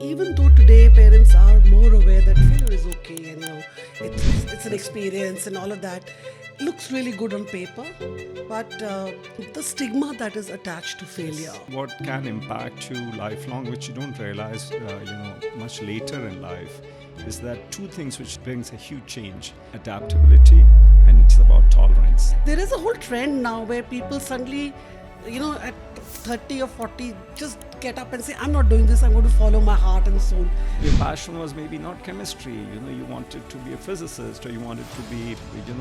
even though today parents are more aware that failure is okay and it's an experience and all of that looks really good on paper, but the stigma that is attached to failure. What can impact you lifelong, which you don't realize, much later in life, is that two things which brings a huge change: adaptability, and it's about tolerance. There is a whole trend now where people suddenly, at 30 or 40, just get up and say, I'm not doing this, I'm going to follow my heart and soul. Your passion was maybe not chemistry, you wanted to be a physicist, or you wanted to be,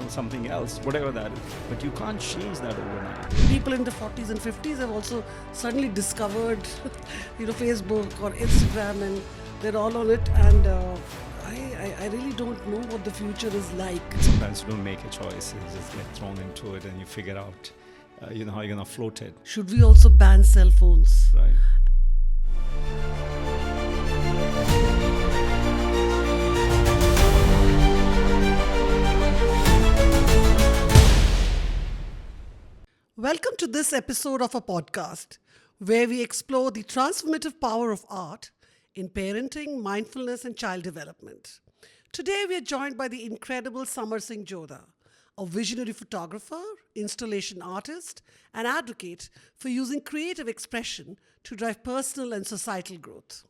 something else, whatever that is. But you can't change that overnight. People in the 40s and 50s have also suddenly discovered, Facebook or Instagram, and they're all on it. And I really don't know what the future is like. Sometimes you don't make a choice, you just get thrown into it and you figure out, how you're going to float it. Should we also ban cell phones? Right. Welcome to this episode of our podcast, where we explore the transformative power of art in parenting, mindfulness, and child development. Today, we are joined by the incredible Samar Jodha, a visionary photographer, installation artist, and advocate for using creative expression to drive personal and societal growth.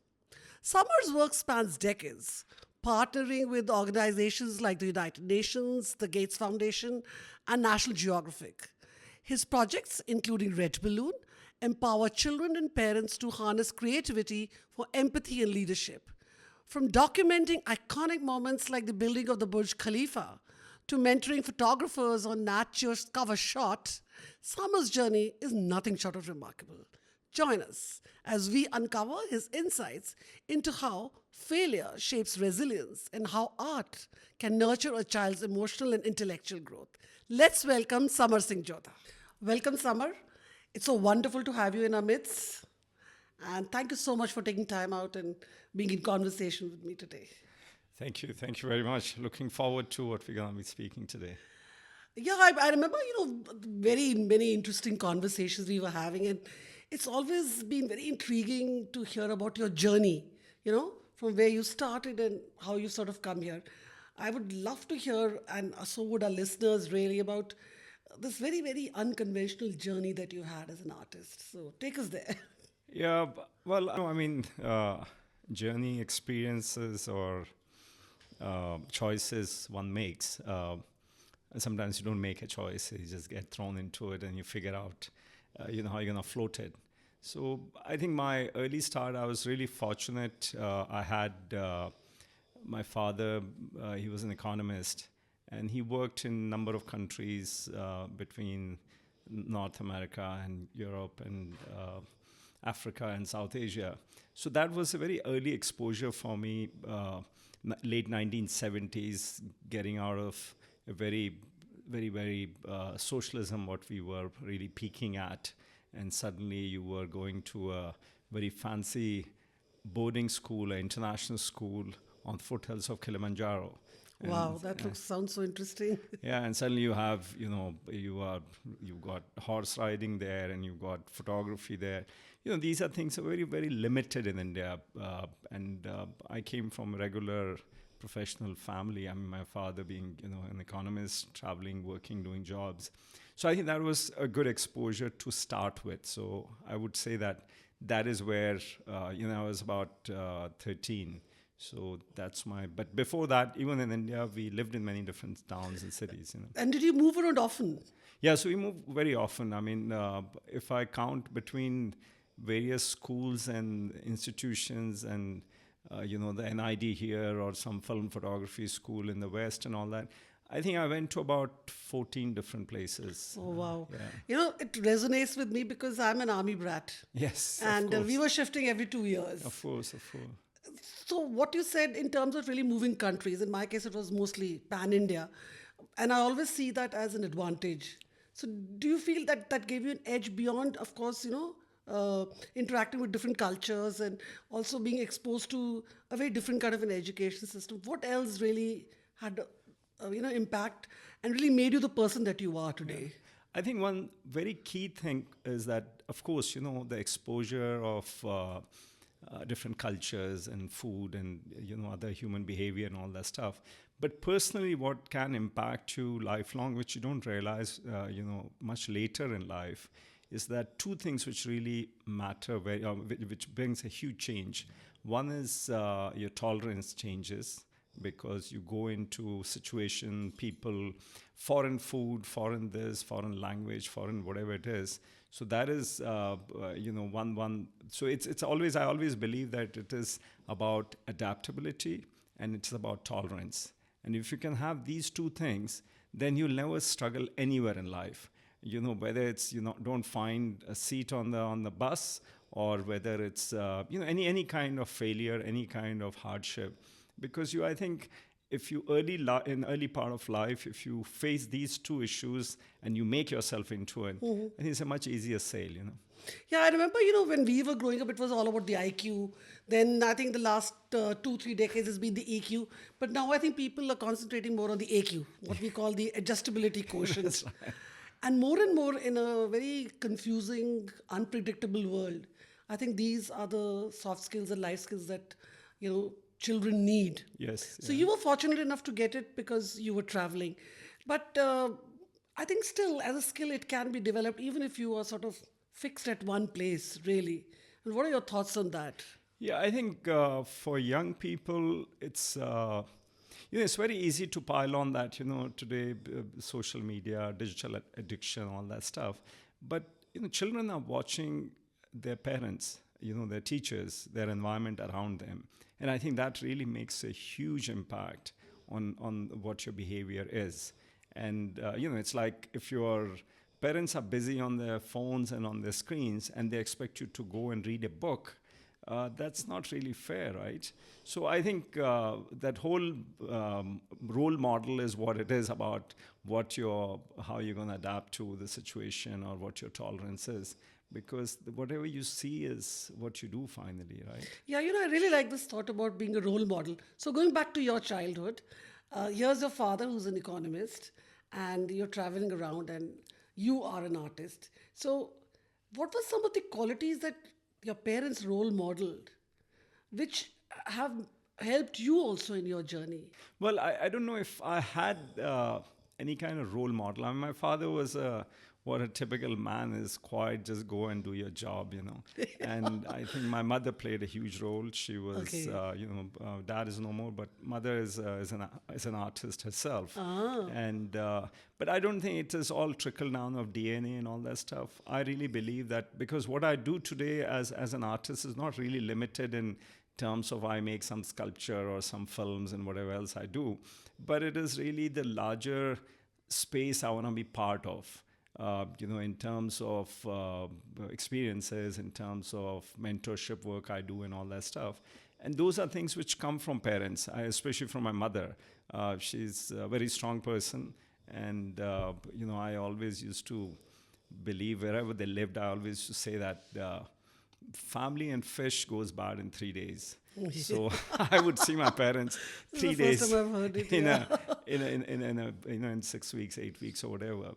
Samar's work spans decades, partnering with organizations like the United Nations, the Gates Foundation, and National Geographic. His projects, including Red Balloon, empower children and parents to harness creativity for empathy and leadership. From documenting iconic moments like the building of the Burj Khalifa to mentoring photographers on Nature's cover shot, Samar's journey is nothing short of remarkable. Join us as we uncover his insights into how failure shapes resilience and how art can nurture a child's emotional and intellectual growth. Let's welcome Samar Jodha. Welcome, Samar. It's so wonderful to have you in our midst. And thank you so much for taking time out and being in conversation with me today. Thank you very much. Looking forward to what we're going to be speaking today. Yeah, I remember, very many interesting conversations we were having, and it's always been very intriguing to hear about your journey, from where you started and how you sort of come here. I would love to hear, and so would our listeners, really, about this very, very unconventional journey that you had as an artist. So take us there. Yeah, journey experiences or choices one makes. And sometimes you don't make a choice, you just get thrown into it and you figure out, how you're going to float it. So I think my early start, I was really fortunate. I had my father, he was an economist, and he worked in a number of countries between North America and Europe and Africa and South Asia. So that was a very early exposure for me, late 1970s, getting out of a very, very, very socialism, what we were really peaking at. And suddenly you were going to a very fancy boarding school, an international school on the foothills of Kilimanjaro. Wow, that sounds so interesting. Yeah, and suddenly you have, you've got horse riding there and you've got photography there. These are things that are very, very limited in India. I came from a regular professional family. I mean, my father being, an economist, traveling, working, doing jobs. So I think that was a good exposure to start with. So I would say that is where, I was about 13. So that's but before that, even in India, we lived in many different towns and cities. And did you move around often? Yeah, so we move very often. I mean, if I count between various schools and institutions and, the NID here or some film photography school in the West and all that, I think I went to about 14 different places. Oh, wow. Yeah. It resonates with me because I'm an army brat. Yes, and of course. We were shifting every 2 years. Of course. So what you said in terms of really moving countries, in my case, it was mostly pan-India. And I always see that as an advantage. So do you feel that gave you an edge beyond, of course, interacting with different cultures and also being exposed to a very different kind of an education system? What else really had, impact and really made you the person that you are today? I think one very key thing is that, of course, the exposure of different cultures and food and other human behavior and all that stuff. But personally, what can impact you lifelong, which you don't realize, much later in life, is that two things which really matter, which brings a huge change. One is your tolerance changes because you go into situation, people, foreign food, foreign this, foreign language, foreign whatever it is. So that is, one. So it's always, I always believe that it is about adaptability and it's about tolerance. And if you can have these two things, then you'll never struggle anywhere in life. Whether it's don't find a seat on the bus, or whether it's any kind of failure, any kind of hardship, because I think if you in early part of life, if you face these two issues and you make yourself into it, I think it's a much easier sail. Yeah, I remember, when we were growing up, it was all about the IQ. Then I think the last 2-3 decades has been the EQ. But now I think people are concentrating more on the AQ, what we call the adjustability quotient. That's right. And more in a very confusing, unpredictable world. I think these are the soft skills and life skills that, children need. Yes. So you were fortunate enough to get it because you were traveling. But I think still, as a skill, it can be developed even if you are sort of fixed at one place, really. And what are your thoughts on that? Yeah, I think for young people, it's very easy to pile on that, today, social media, digital addiction, all that stuff. But, children are watching their parents, their teachers, their environment around them. And I think that really makes a huge impact on what your behavior is. And, it's like if your parents are busy on their phones and on their screens and they expect you to go and read a book, that's not really fair, right? So I think that whole role model is what it is about how you're going to adapt to the situation or what your tolerance is. Because whatever you see is what you do finally, right? Yeah, I really like this thought about being a role model. So going back to your childhood, here's your father who's an economist and you're traveling around and you are an artist. So what were some of the qualities that your parents role modeled, which have helped you also in your journey? Well, I don't know if I had any kind of role model. I mean, my father was what a typical man is, quite just go and do your job, And I think my mother played a huge role. She was, Okay. dad is no more, but mother is an artist herself. Ah. And but I don't think it is all trickle down of DNA and all that stuff. I really believe that because what I do today as an artist is not really limited in terms of I make some sculpture or some films and whatever else I do, but it is really the larger space I want to be part of. In terms of experiences, in terms of mentorship work I do and all that stuff. And those are things which come from parents, especially from my mother. She's a very strong person. And, I always used to believe wherever they lived, I always used to say that family and fish goes bad in 3 days. So I would see my parents 3 days First time I've heard it, in 6 weeks, 8 weeks or whatever.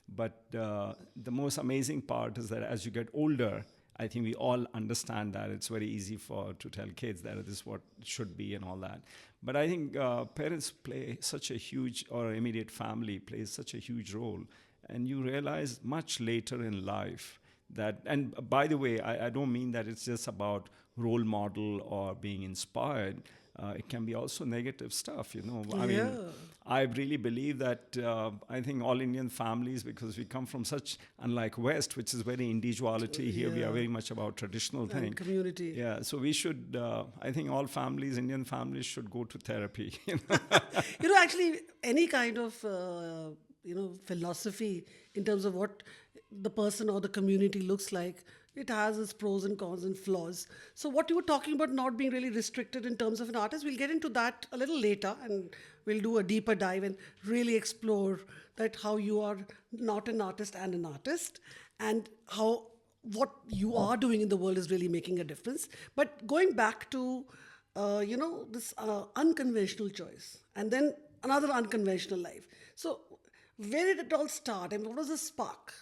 But the most amazing part is that as you get older, I think we all understand that it's very easy to tell kids that this is what it should be and all that. But I think parents play such a huge, or immediate family plays such a huge role. And you realize much later in life that, and by the way, I don't mean that it's just about role model or being inspired. It can be also negative stuff, I mean, I really believe that I think all Indian families, because we come from such, unlike West, which is very individuality, here we are very much about traditional thing. And community. Yeah, so we should, I think all families, Indian families should go to therapy. Actually, any kind of, philosophy in terms of what the person or the community looks like, it has its pros and cons and flaws. So what you were talking about not being really restricted in terms of an artist, we'll get into that a little later and we'll do a deeper dive and really explore that how you are not an artist and an artist and how what you are doing in the world is really making a difference. But going back to, this unconventional choice and then another unconventional life. So where did it all start? I mean, what was the spark?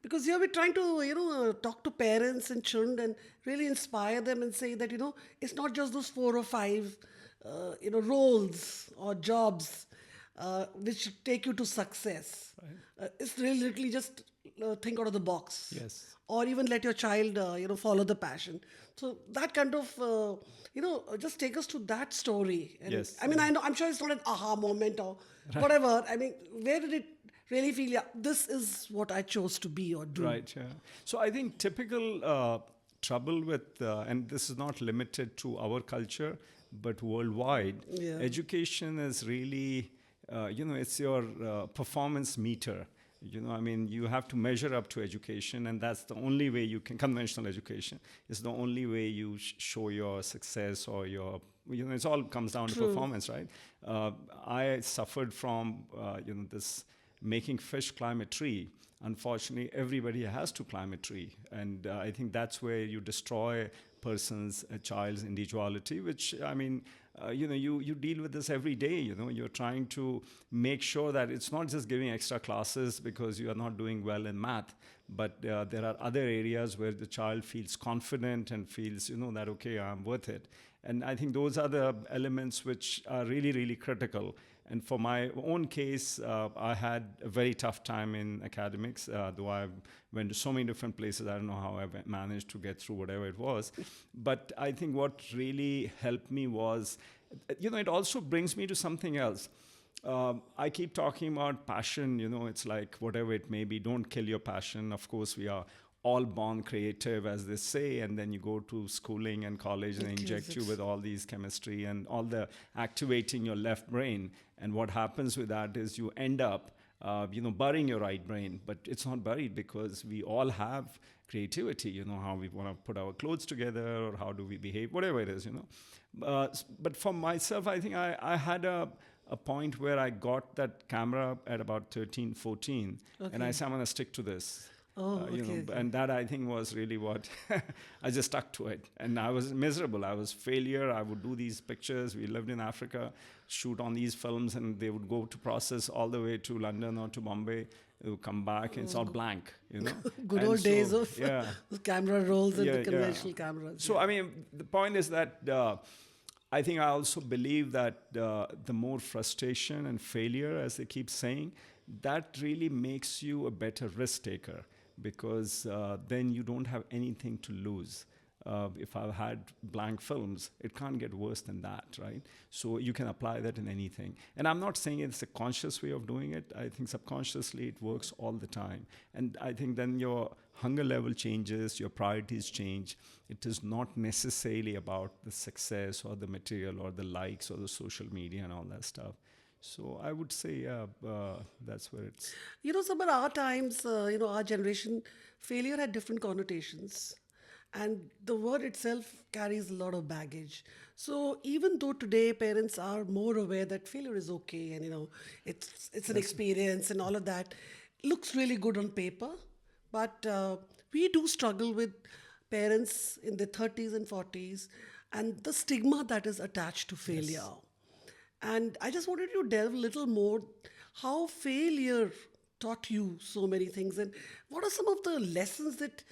Because here we're trying to, talk to parents and children and really inspire them and say that, it's not just those four or five, roles or jobs which take you to success. Right. It's really literally just think out of the box. Yes. Or even let your child, follow the passion. So that kind of, just take us to that story. And Yes. I mean, I know, I'm sure it's not an aha moment or whatever. I mean, where did it really feel, yeah, this is what I chose to be or do? Right. Yeah. So I think typical trouble with, and this is not limited to our culture, but worldwide, Yeah. education is really, it's your performance meter. I mean, you have to measure up to education, and that's the only way you can. Conventional education is the only way you show your success or your. It all comes down to performance, right? I suffered from, this making fish climb a tree. Unfortunately, everybody has to climb a tree, and I think that's where you destroy a child's individuality. Which I mean, you deal with this every day. You're trying to make sure that it's not just giving extra classes because you are not doing well in math, but there are other areas where the child feels confident and feels that okay, I'm worth it. And I think those are the elements which are really, really critical. And for my own case, I had a very tough time in academics, though I went to so many different places. I don't know how I managed to get through whatever it was. But I think what really helped me was, it also brings me to something else. I keep talking about passion, it's like whatever it may be, don't kill your passion. Of course, we are all born creative, as they say, and then you go to schooling and college and they inject you with all these chemistry and all the activating your left brain. And what happens with that is you end up, burying your right brain, but it's not buried because we all have creativity, how we want to put our clothes together or how do we behave, whatever it is, But for myself, I think I had a point where I got that camera at about 13, 14, and I said, I'm going to stick to this. Okay. And that I think was really what I just stuck to it. And I was miserable. I was failure. I would do these pictures. We lived in Africa, shoot on these films, and they would go to process all the way to London or to Bombay. They would come back, and it's all blank, Good And old days of yeah. camera rolls and Yeah, the yeah. conventional cameras. So, I mean, the point is that I think I also believe that the more frustration and failure, as they keep saying, that really makes you a better risk taker because then you don't have anything to lose. If I've had blank films, it can't get worse than that, right? So you can apply that in anything. And I'm not saying it's a conscious way of doing it. I think subconsciously it works all the time. And I think then your hunger level changes, your priorities change. It is not necessarily about the success or the material or the likes or the social media and all that stuff. So I would say, that's where it's. Some of our times, our generation, failure had different connotations. And the word itself carries a lot of baggage. So even though today parents are more aware that failure is okay and, it's an experience and all of that, looks really good on paper. But we do struggle with parents in their 30s and 40s and the stigma that is attached to failure. And I just wanted to delve a little more how failure taught you so many things and what are some of the lessons that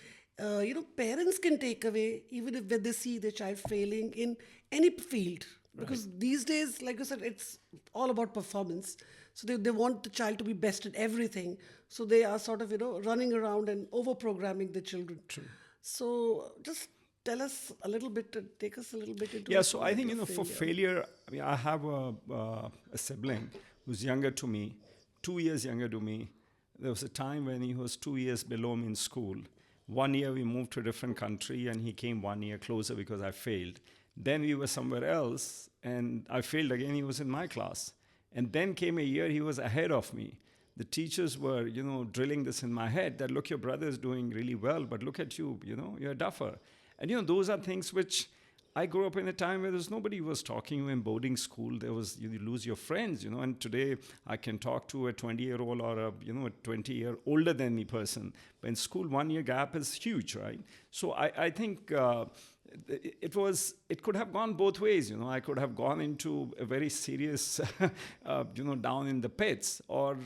parents can take away even if when they see their child failing in any field. Because these days, like I said, it's all about performance. So they want the child to be best at everything. So they are sort of, running around and over-programming the children. True. So just tell us a little bit, take us a little bit into Yeah, so I think, for failure, I mean, I have a sibling who's younger to me, 2 years younger to me. There was a time when he was 2 years below me in school. 1 year we moved to a different country and he came 1 year closer because I failed. Then we were somewhere else and I failed again. He was in my class. And then came a year he was ahead of me. The teachers were, drilling this in my head that, look, your brother is doing really well, but look at you, you're a duffer. And, those are things which I grew up in a time where there's nobody who was talking to you in boarding school. There was, you lose your friends, and today I can talk to a 20-year-old or a 20-year older than me person. But in school, 1 year gap is huge, right? So I think it could have gone both ways. I could have gone into a very serious down in the pits, or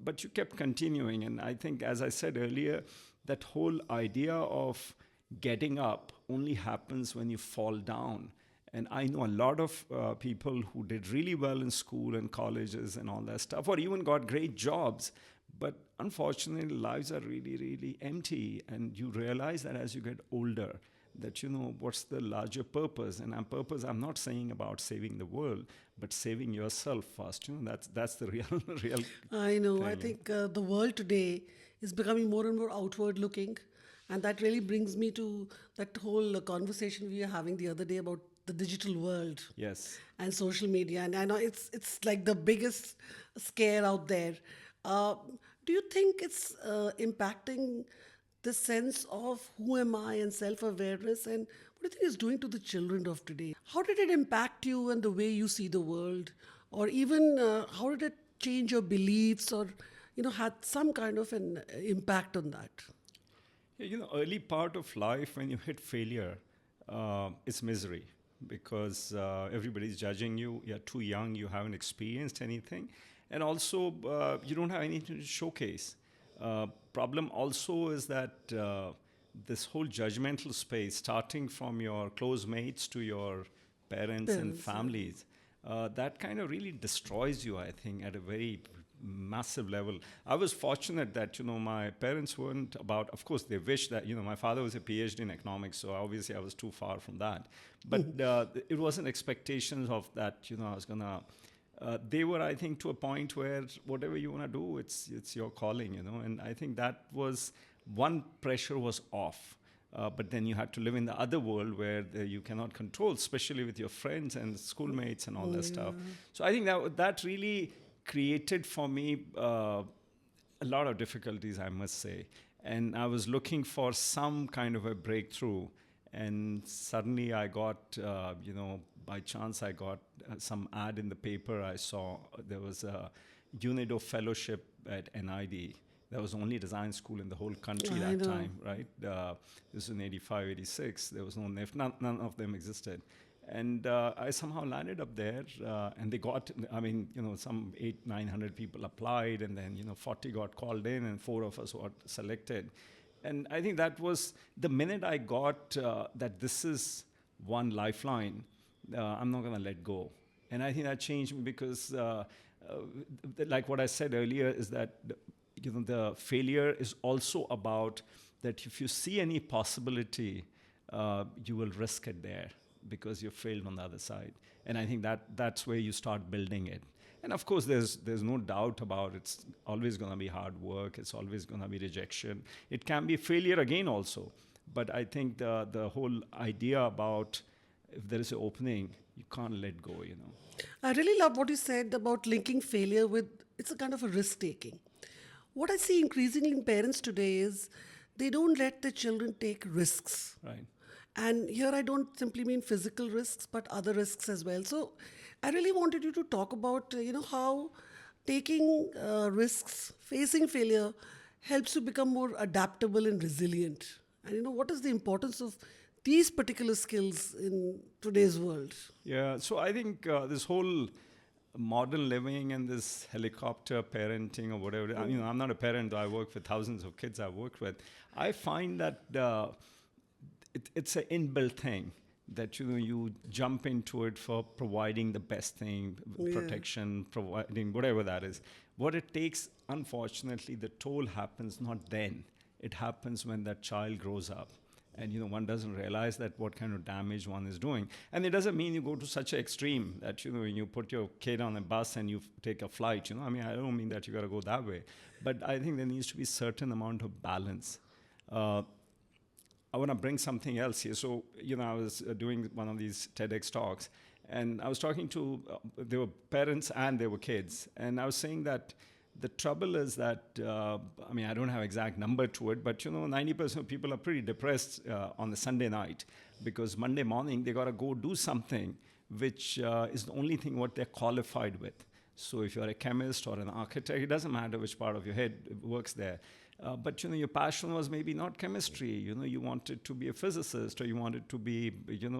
but you kept continuing. And I think, as I said earlier, that whole idea of getting up only happens when you fall down. And I know a lot of people who did really well in school and colleges and all that stuff, or even got great jobs. But unfortunately, lives are really, really empty. And you realize that as you get older, that what's the larger purpose. And I'm not saying about saving the world, but saving yourself first. That's the real I know. thing. I think the world today is becoming more and more outward looking. And that really brings me to that whole conversation we were having the other day about the digital world Yes. and social media. And I know it's like the biggest scare out there. Uh, do you think it's impacting the sense of who am I and self awareness? And what do you think it's doing to the children of today? How did it impact you and the way you see the world? Or even how did it change your beliefs or, had some kind of an impact on that? Yeah, early part of life when you hit failure, it's misery because everybody's judging you. You're too young. You haven't experienced anything, and also you don't have anything to showcase. Problem also is that this whole judgmental space, starting from your close mates to your parents and Parents, families, that kind of really destroys you, I think, at a very massive level. I was fortunate that my parents weren't about. Of course, they wish that my father was a PhD in economics, so obviously I was too far from that. But it wasn't expectations of that. I was gonna. They were, I think, to a point where whatever you want to do, it's your calling. And I think that was one pressure was off. But then you had to live in the other world where you cannot control, especially with your friends and schoolmates and all that stuff. So I think that really created for me a lot of difficulties, I must say. And I was looking for some kind of a breakthrough. And suddenly I got, by chance, I got some ad in the paper. I saw there was a UNIDO fellowship at NID. That was the only design school in the whole country I that know. time, right? This was in 85, 86. There was no NIF. None of them existed. And I somehow landed up there, and they got, some 900 people applied, and then, 40 got called in, and 4 of us got selected. And I think that was the minute I got that this is one lifeline, I'm not going to let go. And I think that changed me because, like what I said earlier, is that the failure is also about that if you see any possibility, you will risk it there because you failed on the other side. And I think that's where you start building it. And of course, there's no doubt about it's always going to be hard work. It's always going to be rejection. It can be failure again also. But I think the whole idea about if there is an opening, you can't let go. I really love what you said about linking failure with it's a kind of a risk taking. What I see increasingly in parents today is they don't let their children take risks. Right. And here I don't simply mean physical risks, but other risks as well. So I really wanted you to talk about, how taking risks, facing failure, helps you become more adaptable and resilient. And, what is the importance of these particular skills in today's world? Yeah. So I think this whole modern living and this helicopter parenting or whatever. I'm not a parent, though I work with thousands of kids I've worked with. I find that it's an inbuilt thing that you jump into it for providing the best thing, protection, providing whatever that is. What it takes, unfortunately, the toll happens not then. It happens when that child grows up. And one doesn't realize that what kind of damage one is doing. And it doesn't mean you go to such an extreme that you put your kid on a bus and you take a flight. I don't mean that you got to go that way, but I think there needs to be certain amount of balance. I want to bring something else here. So I was doing one of these TEDx talks, and I was talking to there were parents and there were kids, and I was saying that the trouble is that, I don't have exact number to it, but 90% of people are pretty depressed on the Sunday night because Monday morning they got to go do something which is the only thing what they're qualified with. So if you're a chemist or an architect, it doesn't matter which part of your head works there. But your passion was maybe not chemistry. You wanted to be a physicist, or you wanted to be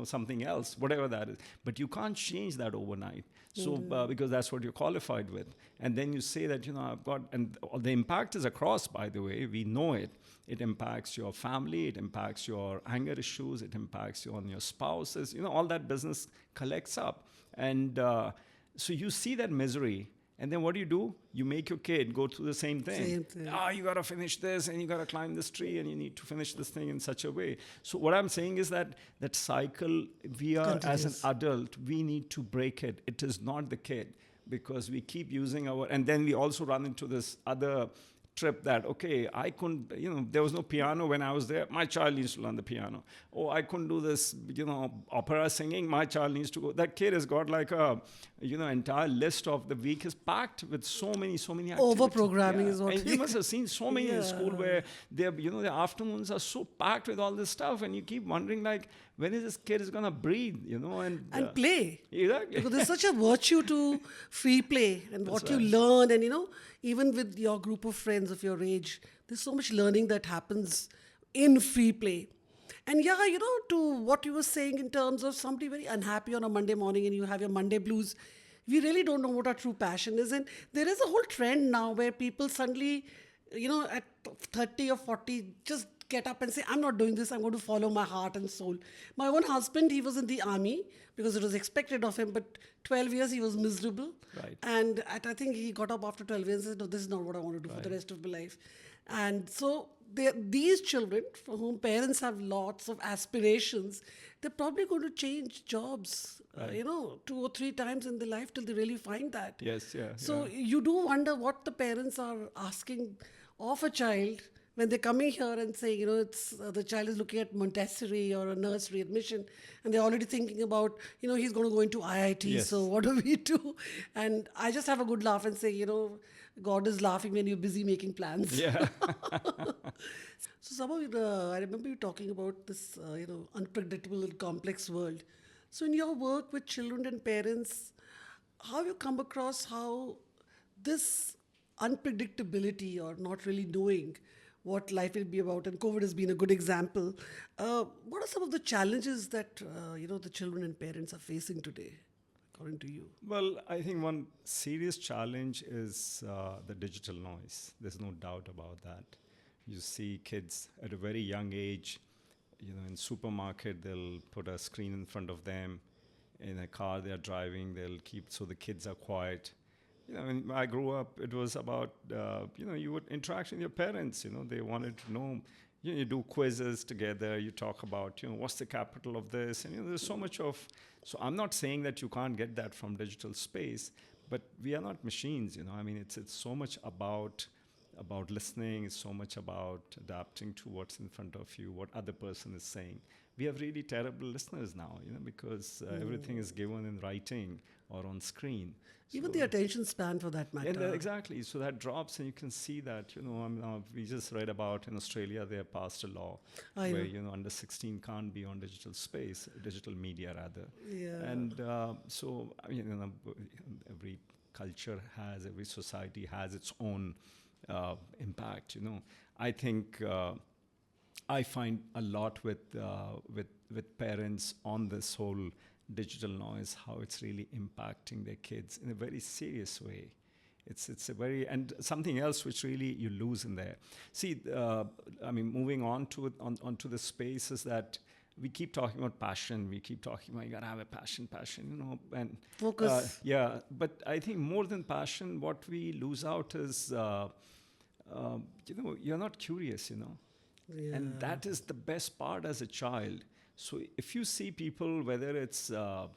something else, whatever that is. But you can't change that overnight. So because that's what you're qualified with, and then you say that I've got, and the impact is across. By the way, we know it. It impacts your family. It impacts your anger issues. It impacts you on your spouses. All that business collects up, and so you see that misery. And then what do? You make your kid go through the same thing. Same thing. You got to finish this, and you got to climb this tree, and you need to finish this thing in such a way. So what I'm saying is that cycle, we are, as an adult, we need to break it. It is not the kid, because we keep using and then we also run into this other trip that, okay, I couldn't, there was no piano when I was there. My child needs to learn the piano. Oh, I couldn't do this, opera singing. My child needs to go. That kid has got like a, entire list of the week is packed with so many activities. Over-programming is what and you must have seen so many in school where their afternoons are so packed with all this stuff, and you keep wondering, like, when is this kid is gonna breathe, and play. Exactly. Because there's such a virtue to free play and what That's you right. learn, and even with your group of friends of your age, there's so much learning that happens in free play. And to what you were saying in terms of somebody very unhappy on a Monday morning and you have your Monday blues, we really don't know what our true passion is. And there is a whole trend now where people suddenly, at 30 or 40, just get up and say, I'm not doing this, I'm going to follow my heart and soul. My own husband, he was in the army because it was expected of him, but 12 years he was miserable. Right. And I think he got up after 12 years and said, no, this is not what I want to do for the rest of my life. And so these children for whom parents have lots of aspirations, they're probably going to change jobs, 2 or 3 times in their life till they really find that. Yes, yeah. So you do wonder what the parents are asking of a child when they're coming here and saying, it's the child is looking at Montessori or a nursery admission, and they're already thinking about, he's going to go into IIT. Yes. So what do we do? And I just have a good laugh and say, God is laughing when you're busy making plans. Yeah. So Samar, I remember you talking about this, unpredictable and complex world. So in your work with children and parents, how have you come across how this unpredictability or not really knowing what life will be about, and COVID has been a good example. What are some of the challenges that, the children and parents are facing today, according to you? Well, I think one serious challenge is the digital noise. There's no doubt about that. You see kids at a very young age, in supermarket, they'll put a screen in front of them. In a car they're driving, they'll keep, so the kids are quiet. When I grew up, it was about, you would interact with your parents, they wanted to know, you do quizzes together, you talk about, what's the capital of this, and there's so much of, so I'm not saying that you can't get that from digital space, but we are not machines, it's so much about listening, it's so much about adapting to what's in front of you, what other person is saying. We have really terrible listeners now, because everything is given in writing or on screen. Even the attention span, for that matter. And exactly. So that drops, and you can see that, we just read about in Australia, they have passed a law where, under 16 can't be on digital space, digital media rather. Yeah. And so, every culture has, every society has its own impact, I think I find a lot with parents on this whole digital noise, how it's really impacting their kids in a very serious way. It's a very, and something else which really you lose in there. See, moving on to onto the space is that we keep talking about passion. We keep talking about you gotta have a passion, and focus. But I think more than passion, what we lose out is, you're not curious, Yeah. and that is the best part as a child. So if you see people, whether it's a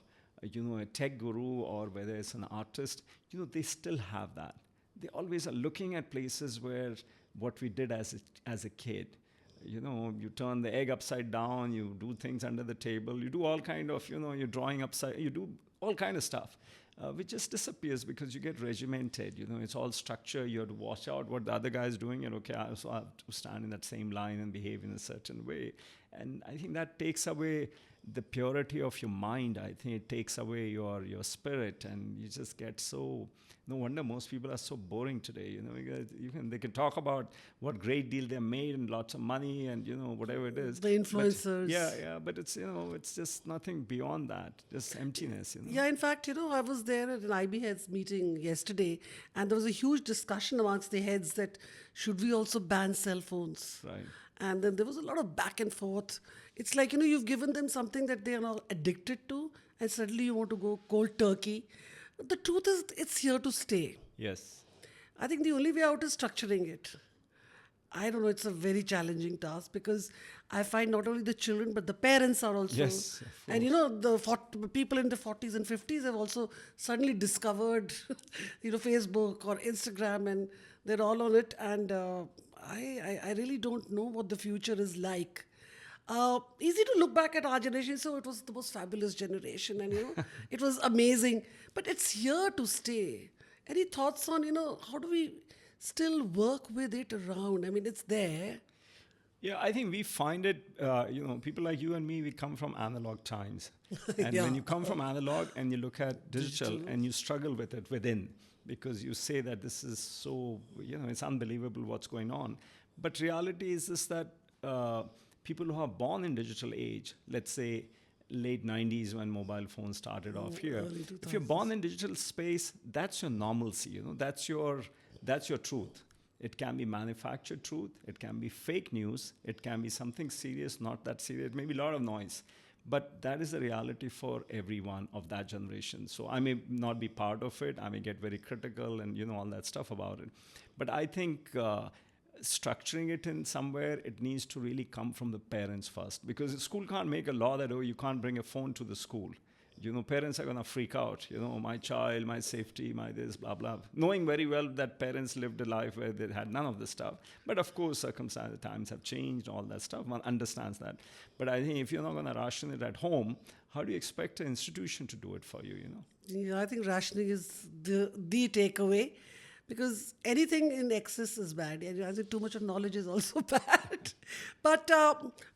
tech guru or whether it's an artist, they still have that. They always are looking at places where what we did as a kid. You turn the egg upside down, you do things under the table, you do all kind of, you're drawing upside, you do all kind of stuff. Which just disappears because you get regimented. It's all structure. You have to watch out what the other guy is doing, and okay, so I have to stand in that same line and behave in a certain way. And I think that takes away the purity of your mind, I think it takes away your spirit, and you just get so. No wonder most people are so boring today. Because they can talk about what great deal they made and lots of money and whatever it is. The But influencers. yeah, but it's it's just nothing beyond that, just emptiness. Yeah, in fact, I was there at an IB heads meeting yesterday, and there was a huge discussion amongst the heads that should we also ban cell phones? Right. And then there was a lot of back and forth. It's like, you've given them something that they are now addicted to, and suddenly you want to go cold turkey. But the truth is, it's here to stay. Yes. I think the only way out is structuring it. I don't know, it's a very challenging task because I find not only the children but the parents are also. Yes, of and the people in the 40s and 50s have also suddenly discovered, Facebook or Instagram, and they're all on it. And I really don't know what the future is like. Easy to look back at our generation, so it was the most fabulous generation, and it was amazing. But it's here to stay. Any thoughts on how do we still work with it around? I mean, it's there. Yeah, I think we find it, people like you and me, we come from analog times. And Yeah. when you come from analog and you look at digital and you struggle with it within, because you say that this is so, it's unbelievable what's going on. But reality is this, that people who are born in digital age, let's say late 90s when mobile phones started off here, early if you're born in digital space, that's your normalcy, that's your truth. It can be manufactured truth, it can be fake news, it can be something serious, not that serious, maybe a lot of noise. But that is the reality for everyone of that generation. So I may not be part of it, I may get very critical and all that stuff about it. But I think structuring it in somewhere, it needs to really come from the parents first, because the school can't make a law that, you can't bring a phone to the school. Parents are going to freak out, my child, my safety, my this, blah, blah. Knowing very well that parents lived a life where they had none of this stuff. But of course, circumstances, times have changed, all that stuff. One understands that. But I think if you're not going to ration it at home, how do you expect an institution to do it for you, Yeah, I think rationing is the takeaway. Because anything in excess is bad. And I think too much of knowledge is also bad. But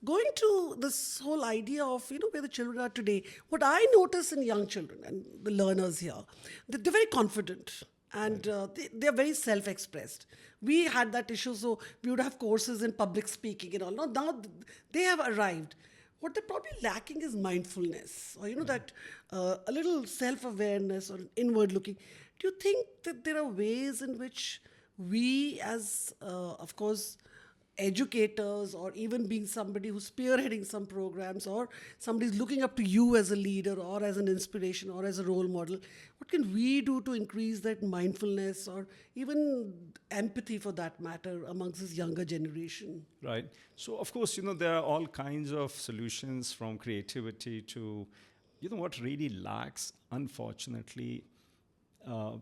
going to this whole idea of, where the children are today, what I notice in young children and the learners here, that they're very confident and they're very self-expressed. We had that issue, so we would have courses in public speaking and all. Now they have arrived. What they're probably lacking is mindfulness, or that a little self-awareness or inward looking. Do you think that there are ways in which we as, of course, educators, or even being somebody who's spearheading some programs, or somebody's looking up to you as a leader or as an inspiration or as a role model, what can we do to increase that mindfulness or even empathy for that matter amongst this younger generation? Right. So, of course, there are all kinds of solutions, from creativity to, what really lacks, unfortunately,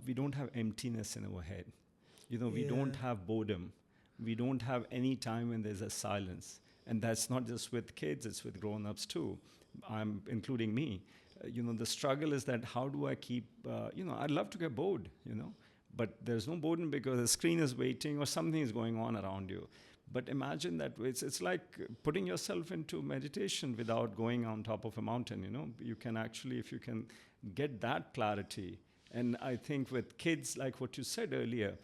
we don't have emptiness in our head. We don't have boredom. We don't have any time when there's a silence. And that's not just with kids, it's with grown-ups too. I'm including me. The struggle is that how do I keep, I'd love to get bored, but there's no boredom because the screen is waiting or something is going on around you. But imagine that it's like putting yourself into meditation without going on top of a mountain, You can actually, if you can get that clarity. And I think with kids, like what you said earlier,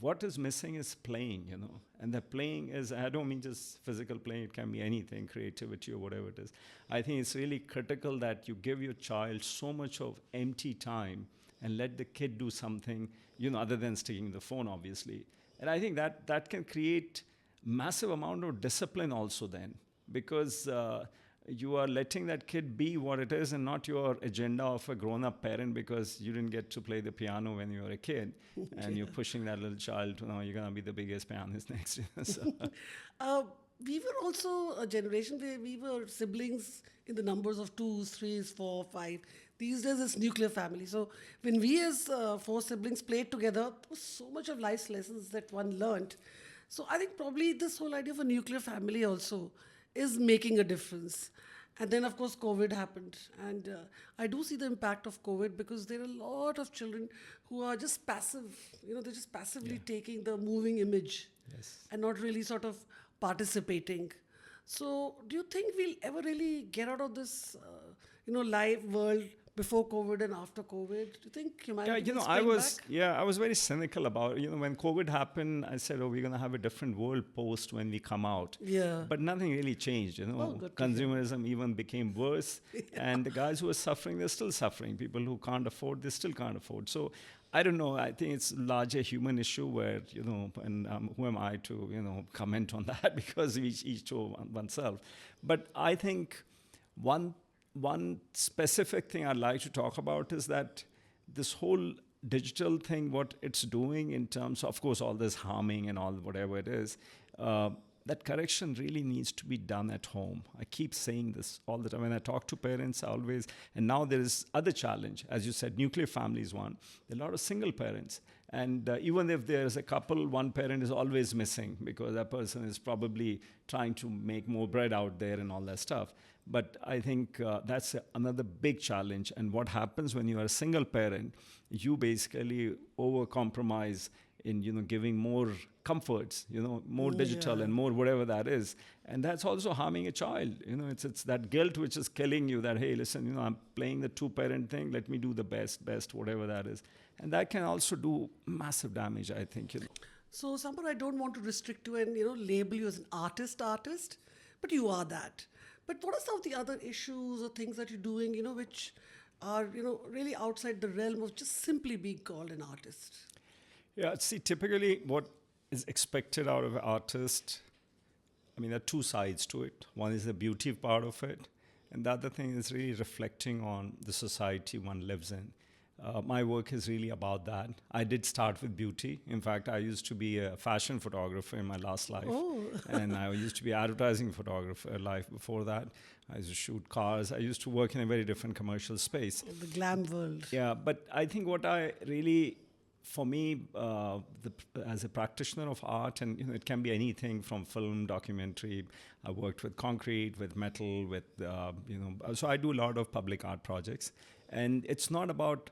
what is missing is playing, And the playing is, I don't mean just physical playing, it can be anything, creativity or whatever it is. I think it's really critical that you give your child so much of empty time and let the kid do something, other than sticking the phone, obviously. And I think that can create massive amount of discipline also then, because you are letting that kid be what it is and not your agenda of a grown-up parent because you didn't get to play the piano when you were a kid. And you're pushing that little child to, you're going to be the biggest pianist next year. So. We were also a generation where we were siblings in the numbers of 2, 3, 4, 5. These days it's nuclear family. So when we as 4 siblings played together, there was so much of life lessons that one learned. So I think probably this whole idea of a nuclear family also is making a difference. And then, of course, COVID happened. And I do see the impact of COVID because there are a lot of children who are just passive. They're just passively taking the moving image and not really sort of participating. So, do you think we'll ever really get out of this, live world before COVID and after COVID? Do you think Yeah, humanity will spring back? I was very cynical about, when COVID happened, I said, oh, we're going to have a different world post when we come out. Yeah. But nothing really changed, Oh, good to hear. Consumerism even became worse. And the guys who are suffering, they're still suffering. People who can't afford, they still can't afford. So I don't know. I think it's largely a human issue where, and who am I to, comment on that because we each to oneself. But I think one one specific thing I'd like to talk about is that this whole digital thing, what it's doing in terms of course, all this harming and all whatever it is, that correction really needs to be done at home. I keep saying this all the time. When I talk to parents, I always, and now there is other challenge. As you said, nuclear family is one. There are a lot of single parents. And even if there's a couple, one parent is always missing because that person is probably trying to make more bread out there and all that stuff. But I think that's another big challenge. And what happens when you are a single parent, you basically over-compromise in giving more comforts, more digital and more whatever that is, and that's also harming a child. It's that guilt which is killing you. That hey, listen, I'm playing the two-parent thing. Let me do the best whatever that is, and that can also do massive damage. I think. So, Samar, I don't want to restrict you and label you as an artist, but you are that. But what are some of the other issues or things that you're doing, which are really outside the realm of just simply being called an artist? Yeah, see, typically what is expected out of an artist, I mean, there are two sides to it. One is the beauty part of it, and the other thing is really reflecting on the society one lives in. My work is really about that. I did start with beauty. In fact, I used to be a fashion photographer in my last life. Oh. And I used to be advertising photographer life before that. I used to shoot cars. I used to work in a very different commercial space. The glam world. Yeah, but I think what I really, for me, as a practitioner of art, and it can be anything from film, documentary. I worked with concrete, with metal, with so I do a lot of public art projects, and it's not about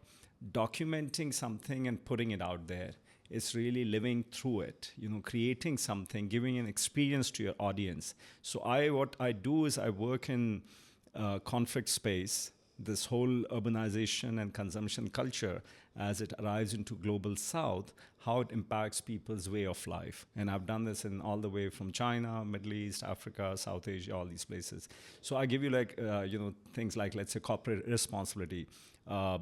documenting something and putting it out there. It's really living through it, creating something, giving an experience to your audience. So what I do is I work in conflict space, this whole urbanization and consumption culture as it arrives into global south, how it impacts people's way of life. And I've done this in all the way from China, Middle East, Africa, South Asia, all these places. So I give you things like, let's say, corporate responsibility. The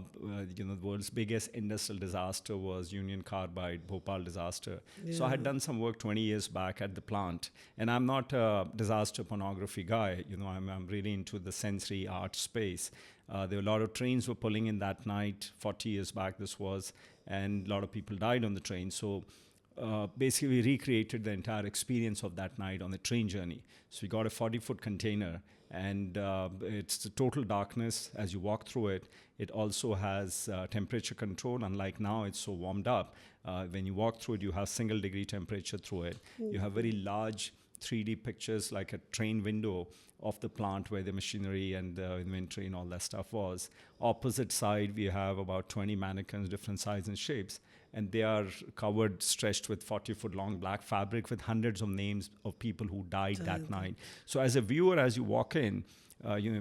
world's biggest industrial disaster was Union Carbide, Bhopal disaster. Yeah. So I had done some work 20 years back at the plant. And I'm not a disaster pornography guy. I'm really into the sensory art space. There were a lot of trains were pulling in that night, 40 years back this was, and a lot of people died on the train. So basically we recreated the entire experience of that night on the train journey. So we got a 40-foot container, and it's the total darkness as you walk through it. It also has temperature control. Unlike now, it's so warmed up. When you walk through it, you have single degree temperature through it. Mm-hmm. You have very large 3D pictures like a train window of the plant where the machinery and the inventory and all that stuff was. Opposite side, we have about 20 mannequins, different sizes and shapes. And they are covered, stretched with 40-foot long black fabric with hundreds of names of people who died that night. So as a viewer, as you walk in,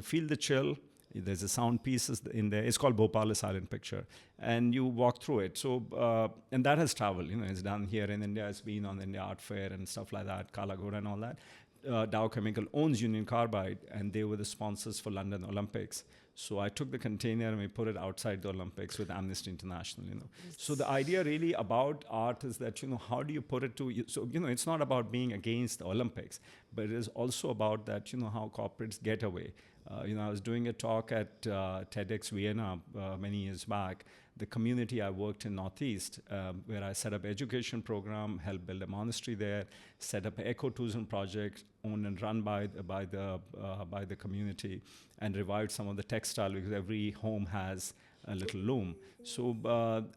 feel the chill. There's a sound piece in there. It's called Bhopal, a silent picture. And you walk through it. So, and that has traveled. It's done here in India. It's been on the India Art Fair and stuff like that, Kala Ghoda and all that. Dow Chemical owns Union Carbide, and they were the sponsors for London Olympics. So I took the container and we put it outside the Olympics with Amnesty International. So the idea really about art is that how do you put it to so it's not about being against the Olympics, but it is also about that how corporates get away. I was doing a talk at TEDx Vienna many years back. The community I worked in Northeast, where I set up education program, helped build a monastery there, set up an ecotourism project owned and run by the community, and revived some of the textile because every home has a little loom. So,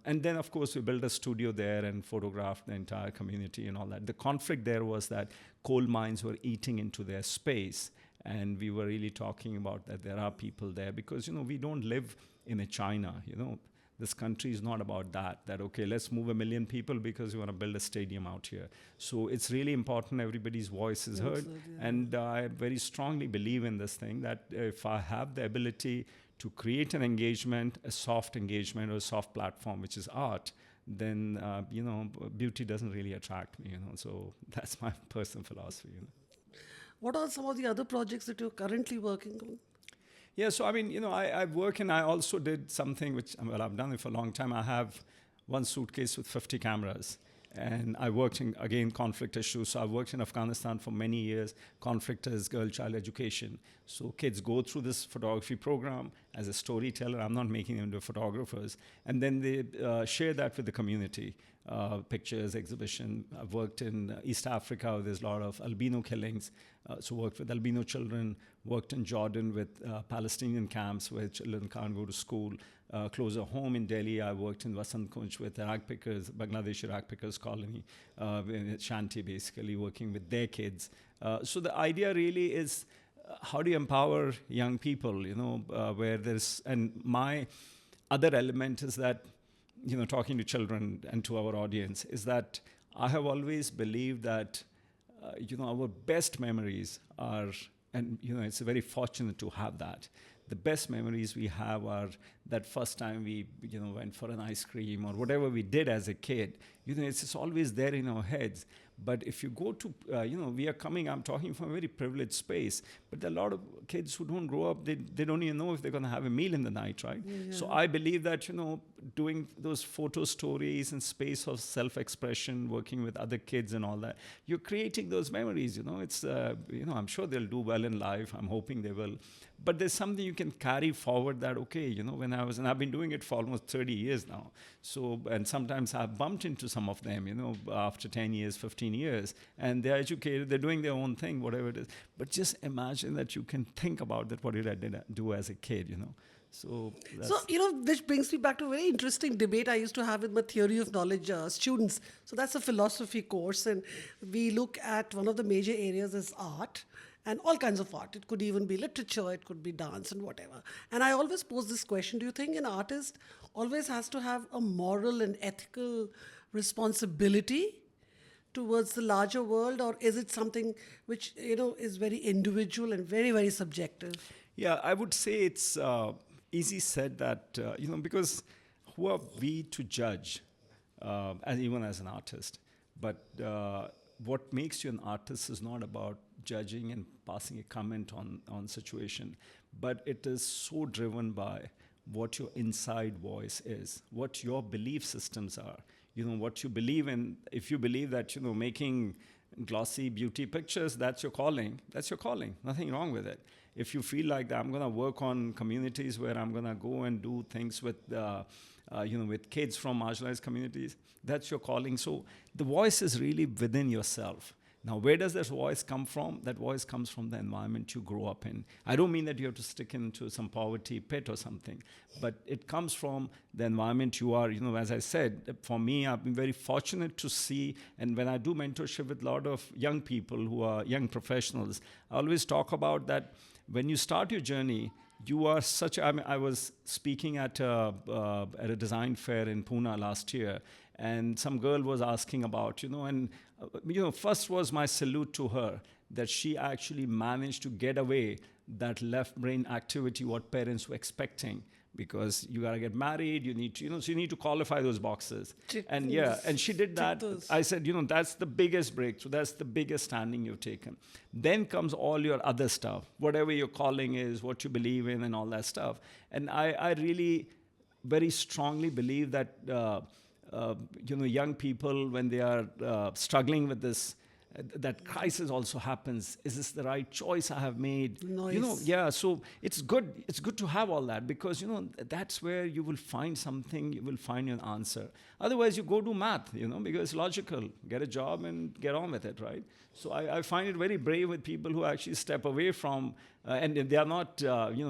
and then of course we built a studio there and photographed the entire community and all that. The conflict there was that coal mines were eating into their space. And we were really talking about that there are people there because, we don't live in a China, this country is not about that, okay, let's move 1 million people because we want to build a stadium out here. So it's really important everybody's voice is heard. And I very strongly believe in this thing that if I have the ability to create an engagement, a soft engagement or a soft platform, which is art, then, beauty doesn't really attract me, So that's my personal philosophy. What are some of the other projects that you're currently working on? Yeah, so I mean, I work and I also did something which, well, I've done it for a long time. I have one suitcase with 50 cameras. And I worked in, again, conflict issues. So I worked in Afghanistan for many years. Conflict is girl-child education. So kids go through this photography program as a storyteller. I'm not making them into photographers. And then they share that with the community. Pictures, exhibition. I've worked in East Africa, where there's a lot of albino killings. So worked with albino children, worked in Jordan with Palestinian camps where children can't go to school. Closer home in Delhi, I worked in Vasant Kunj with rag pickers, Bangladeshi rag pickers colony, in Shanti basically, working with their kids. So the idea really is how do you empower young people, where there's, and my other element is that, talking to children and to our audience, is that I have always believed that, our best memories are, and, it's very fortunate to have that. The best memories we have are that first time we, went for an ice cream or whatever we did as a kid. It's always there in our heads. But if you go to, I'm talking from a very privileged space, but there are a lot of kids who don't grow up, they don't even know if they're going to have a meal in the night, right? Yeah. So I believe that, doing those photo stories and space of self-expression, working with other kids and all that, you're creating those memories, It's, I'm sure they'll do well in life. I'm hoping they will. But there's something you can carry forward that, okay, when and I've been doing it for almost 30 years now. So, and sometimes I've bumped into some of them, after 10 years, 15 years, and they're educated, they're doing their own thing, whatever it is. But just imagine that you can think about that, what did I do as a kid, So, which brings me back to a very interesting debate I used to have with my theory of knowledge students. So that's a philosophy course, and we look at one of the major areas is art. And all kinds of art. It could even be literature, it could be dance and whatever. And I always pose this question, do you think an artist always has to have a moral and ethical responsibility towards the larger world, or is it something which, is very individual and very, very subjective? Yeah, I would say it's easy said that, because who are we to judge, even as an artist? But what makes you an artist is not about judging and passing a comment on situation, but it is so driven by what your inside voice is, what your belief systems are, what you believe in. If you believe that, making glossy beauty pictures, that's your calling, nothing wrong with it. If you feel like that, I'm going to work on communities where I'm going to go and do things with, with kids from marginalized communities, that's your calling. So the voice is really within yourself. Now, where does that voice come from? That voice comes from the environment you grow up in. I don't mean that you have to stick into some poverty pit or something, but it comes from the environment you are. As I said, for me, I've been very fortunate to see, and when I do mentorship with a lot of young people who are young professionals, I always talk about that when you start your journey, you are I was speaking at a design fair in Pune last year, and some girl was asking about, first was my salute to her that she actually managed to get away that left brain activity what parents were expecting, because you gotta get married, you need to, so you need to qualify those boxes. And she did that. I said, that's the biggest breakthrough, that's the biggest standing you've taken. Then comes all your other stuff, whatever your calling is, what you believe in and all that stuff. And I really very strongly believe that, young people, when they are struggling with this, that crisis also happens. Is this the right choice I have made? Nice. So it's good. It's good to have all that, because, that's where you will find something, you will find an answer. Otherwise, you go do math, because it's logical. Get a job and get on with it, right? So I find it very brave with people who actually step away from, and they are not,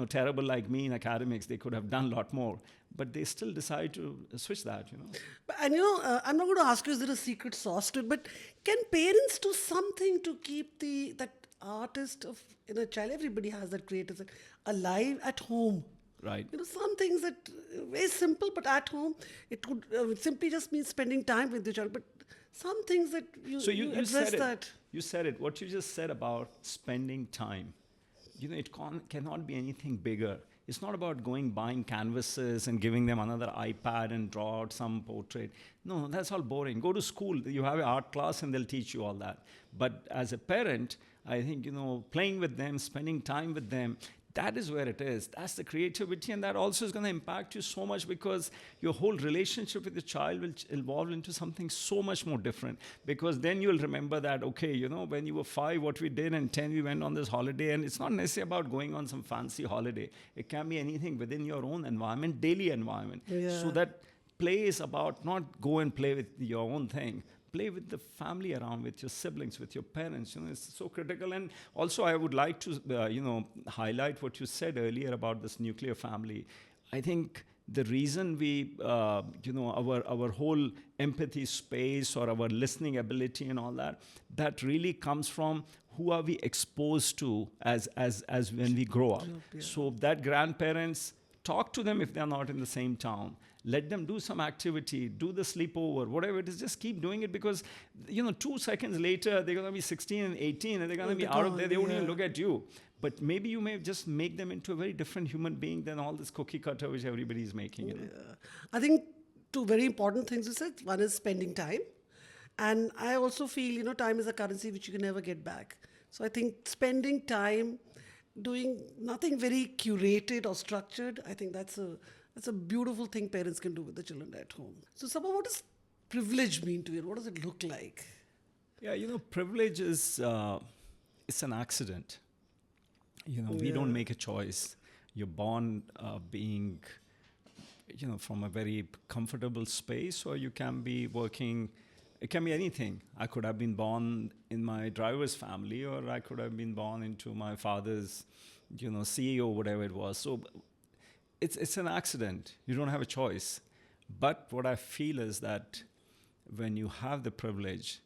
terrible like me in academics. They could have done a lot more. But they still decide to switch that, And I'm not going to ask you, is there a secret sauce to it, but can parents do something to keep that artist of in a child? Everybody has that creative alive at home. Right. Some things that very simple, but at home it could simply just mean spending time with the child. But some things that So you you address said it. that. You said it. What you just said about spending time. It cannot be anything bigger. It's not about buying canvases and giving them another iPad and draw out some portrait. No, that's all boring. Go to school. You have an art class and they'll teach you all that. But as a parent, I think, playing with them, spending time with them, that is where it is. That's the creativity, and that also is going to impact you so much, because your whole relationship with the child will evolve into something so much more different. Because then you'll remember that, okay, when you were 5, what we did, and 10, we went on this holiday. And it's not necessarily about going on some fancy holiday. It can be anything within your own environment, daily environment. Yeah. So that play is about not go and play with your own thing. Play with the family around, with your siblings, with your parents. It's so critical. And also, I would like to, highlight what you said earlier about this nuclear family. I think the reason we, our whole empathy space or our listening ability and all that, that really comes from who are we exposed to as when we grow up. Yeah. So that grandparents, talk to them if they're not in the same town. Let them do some activity, do the sleepover, whatever it is. Just keep doing it, because, 2 seconds later, they're going to be 16 and 18 and they're going to be out of there. They won't even look at you. But maybe you may just make them into a very different human being than all this cookie cutter which everybody is making. Yeah. I think 2 very important things you said. One is spending time. And I also feel, time is a currency which you can never get back. So I think spending time doing nothing very curated or structured, I think that's a beautiful thing parents can do with the children at home. So, Samar, what does privilege mean to you? What does it look like? Yeah, privilege is it's an accident. We don't make a choice. You're born being, from a very comfortable space, or you can be working. It can be anything. I could have been born in my driver's family, or I could have been born into my father's, CEO, whatever it was. So it's an accident. You don't have a choice. But what I feel is that when you have the privilege,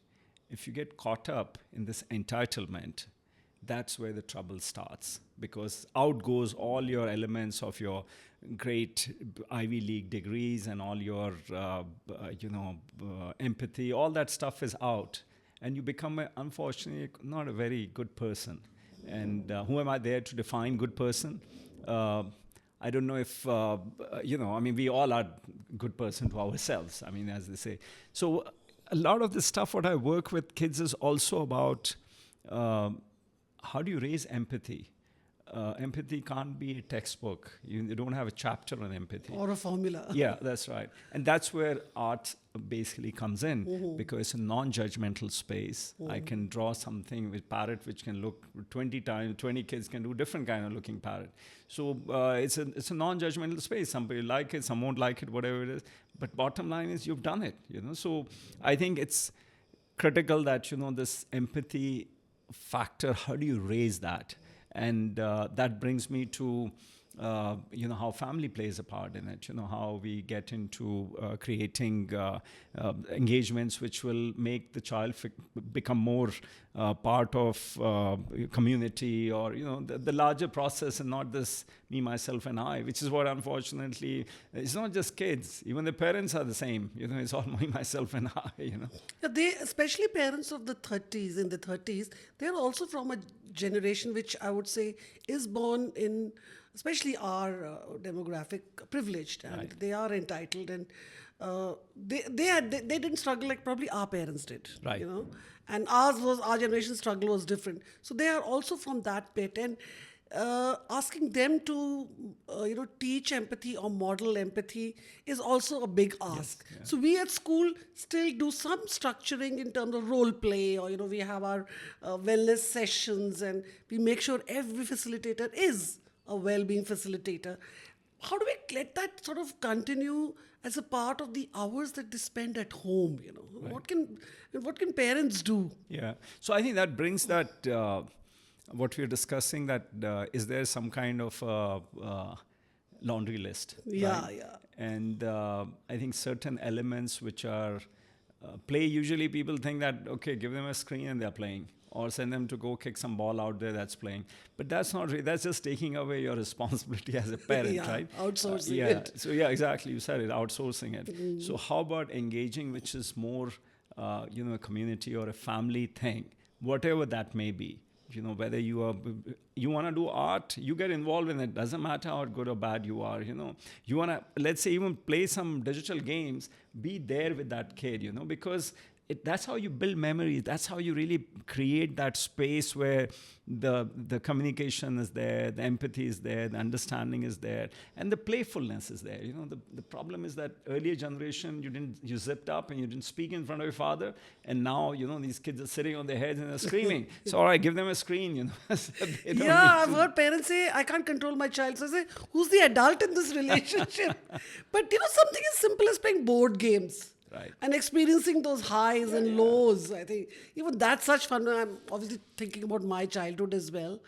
if you get caught up in this entitlement, that's where the trouble starts, because out goes all your elements of your great Ivy League degrees and all your, empathy. All that stuff is out, and you become, unfortunately, not a very good person. And who am I there to define good person? I don't know if, we all are good person to ourselves, as they say. So a lot of the stuff what I work with kids is also about how do you raise empathy? Empathy can't be a textbook. You don't have a chapter on empathy. Or a formula. Yeah, that's right. And that's where art basically comes in, because it's a non-judgmental space. I can draw something with parrot which can look 20 times, 20 kids can do different kind of looking parrot. So it's a non-judgmental space. Some people like it, some won't like it, whatever it is. But bottom line is you've done it, So I think it's critical that, this empathy factor, how do you raise that? And that brings me to, how family plays a part in it, how we get into creating engagements which will make the child become more part of community, or, the larger process, and not this me, myself, and I, which is what, unfortunately, it's not just kids. Even the parents are the same. It's all me, myself, and I, Yeah, they, especially parents of the 30s, in the 30s, they're also from a generation which I would say is born in, especially our demographic, privileged, and Right. they are entitled, and they didn't struggle like probably our parents did, Right. and our generation struggle was different. So they are also from that bit, and asking them to teach empathy or model empathy is also a big ask. yeah. So we at school still do some structuring in terms of role play, or we have our wellness sessions, and we make sure every facilitator is a well-being facilitator. How do we let that sort of continue as a part of the hours that they spend at home? Right. What can parents do? Yeah. So I think that brings that, what we're discussing, that is there some kind of laundry list? Yeah, right? yeah. And I think certain elements which are play, usually people think that, okay, give them a screen and they're playing. or send them to go kick some ball out there that's playing. But that's not really, that's just taking away your responsibility as a parent, Yeah, right? outsourcing Yeah. it. So yeah, exactly. You said it, outsourcing it. So how about engaging, which is more, a community or a family thing, whatever that may be. Whether you want to do art, you get involved in it. Doesn't matter how good or bad you are. You want to, let's say, even play some digital games. Be there with that kid. Because that's how you build memories. That's how you really create that space where the communication is there, the empathy is there, the understanding is there, and the playfulness is there. The problem is that earlier generation, you zipped up and you didn't speak in front of your father, and now these kids are sitting on their heads and they're screaming. So all right, give them a screen. So they don't Yeah, need I've to- heard parents say, I can't control my child. So I say, who's the adult in this relationship? But something as simple as playing board games. Right. And experiencing those highs and lows. I think even that's such fun. I'm obviously thinking about my childhood as well.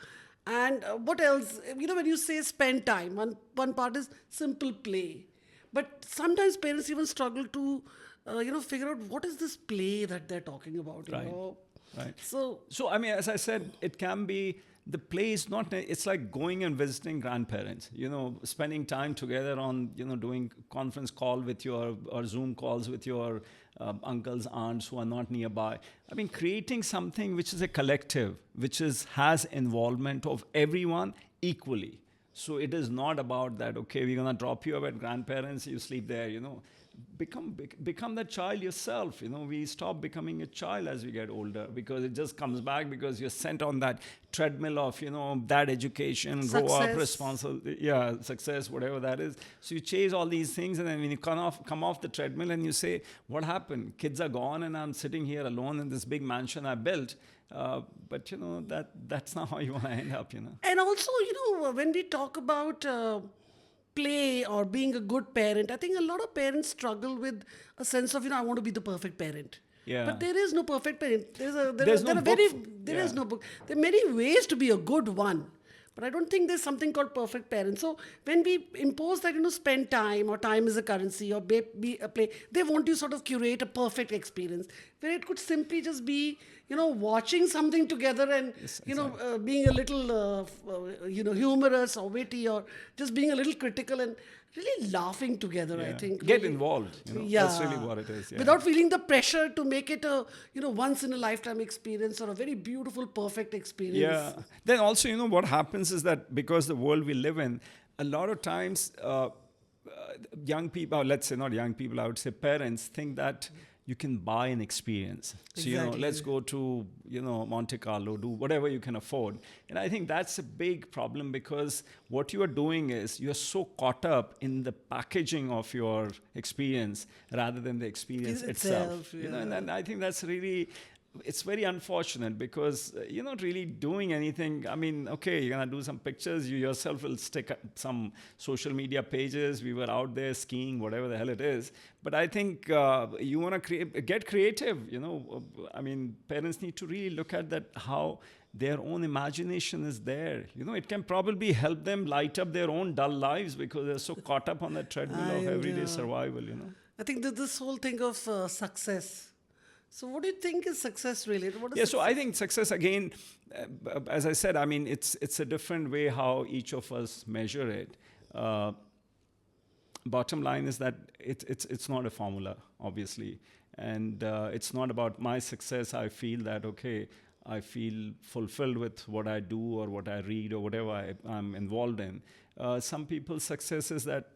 And what else? When you say spend time, one part is simple play. But sometimes parents even struggle to, figure out what is this play that they're talking about. Right. Right. So I mean, as I said, it can be, the play is not, it's like going and visiting grandparents, spending time together on, doing conference call with your, or Zoom calls with your uncles, aunts who are not nearby. I mean, creating something which is a collective, which has involvement of everyone equally. So it is not about that, okay, we're going to drop you at grandparents, you sleep there, Become that child yourself. We stop becoming a child as we get older, because it just comes back because you're sent on that treadmill of, that education, grow up, Success. responsible, success, whatever that is. So you chase all these things, and then when you come off the treadmill and you say, what happened? Kids are gone and I'm sitting here alone in this big mansion I built. But that's not how you want to end up. And also, when we talk about play or being a good parent, I think a lot of parents struggle with a sense of, I want to be the perfect parent. Yeah. But there is no perfect parent. There's no book. There is Yeah. no book. There are many ways to be a good one. But I don't think there's something called perfect parent. So when we impose that, spend time, or time is a currency, or be a play, they want to sort of curate a perfect experience, where it could simply just be, watching something together and, Yes, being a little, humorous or witty, or just being a little critical and really laughing together, I Yeah. think. Get really. involved. Yeah. That's really what it is. Yeah. Without feeling the pressure to make it a, once in a lifetime experience, or a very beautiful, perfect experience. Yeah. Then also, what happens is that because the world we live in, a lot of times young people, or let's say not young people, I would say parents, think that you can buy an experience. So, Exactly. let's go to, Monte Carlo, do whatever you can afford. And I think that's a big problem, because what you are doing is you're so caught up in the packaging of your experience rather than the experience itself. Yeah. And I think that's really, it's very unfortunate, because you're not really doing anything. I mean, okay, you're going to do some pictures. You yourself will stick up some social media pages. We were out there skiing, whatever the hell it is. But I think you want to get creative. I mean, parents need to really look at that, how their own imagination is there. It can probably help them light up their own dull lives, because they're so caught up on the treadmill of everyday survival, I think that this whole thing of success. So what do you think is success really? What is Yeah, so I think success, again, as I said, I mean, it's a different way how each of us measure it. Bottom line is that it's not a formula, obviously. And it's not about my success. I feel that, okay, I feel fulfilled with what I do or what I read or whatever I'm involved in. Some people's success is that,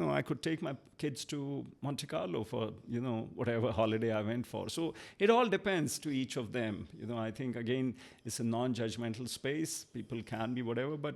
I could take my kids to Monte Carlo for, whatever holiday I went for. So it all depends to each of them. I think, again, it's a non-judgmental space. People can be whatever, but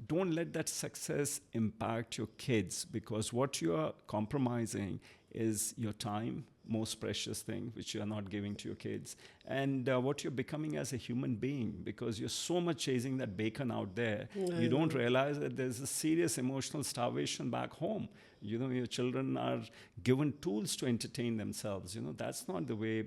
don't let that success impact your kids, because what you are compromising is your time, most precious thing, which you are not giving to your kids, and what you're becoming as a human being, because you're so much chasing that bacon out there. You don't realize that there's a serious emotional starvation back home. Your children are given tools to entertain themselves. That's not the way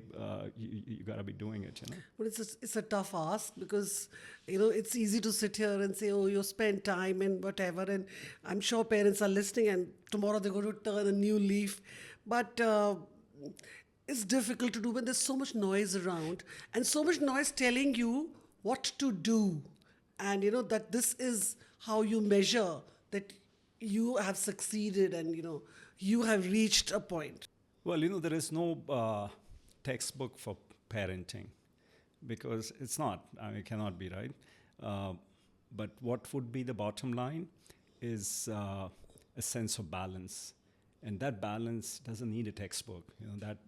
you got to be doing it. But it's a tough ask, because it's easy to sit here and say, oh, you spend time and whatever, and I'm sure parents are listening and tomorrow they're going to turn a new leaf. But is difficult to do when there's so much noise around and so much noise telling you what to do. And that this is how you measure that you have succeeded and you have reached a point. Well, there is no textbook for parenting because it's not. I mean, it cannot be, right? Uh, but what would be the bottom line is a sense of balance. And that balance doesn't need a textbook.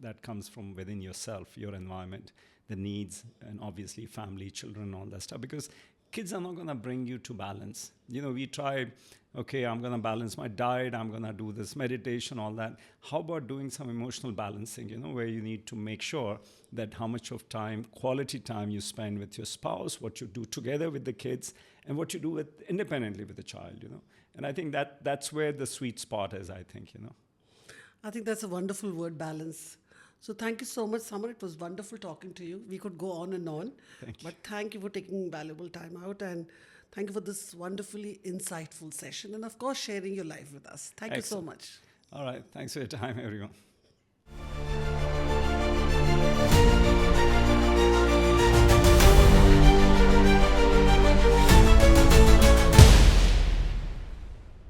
That comes from within yourself, your environment, the needs, and obviously family, children, all that stuff. Because kids are not going to bring you to balance. We try, okay, I'm going to balance my diet, I'm going to do this meditation, all that. How about doing some emotional balancing, where you need to make sure that how much of time, quality time you spend with your spouse, what you do together with the kids, and what you do independently with the child, And I think that's where the sweet spot is, I think. I think that's a wonderful word, balance. So thank you so much, Samar. It was wonderful talking to you. We could go on and on. Thank you. But thank you for taking valuable time out, and thank you for this wonderfully insightful session, and of course sharing your life with us. Thank you so Excellent. much. All right. Thanks for your time, everyone.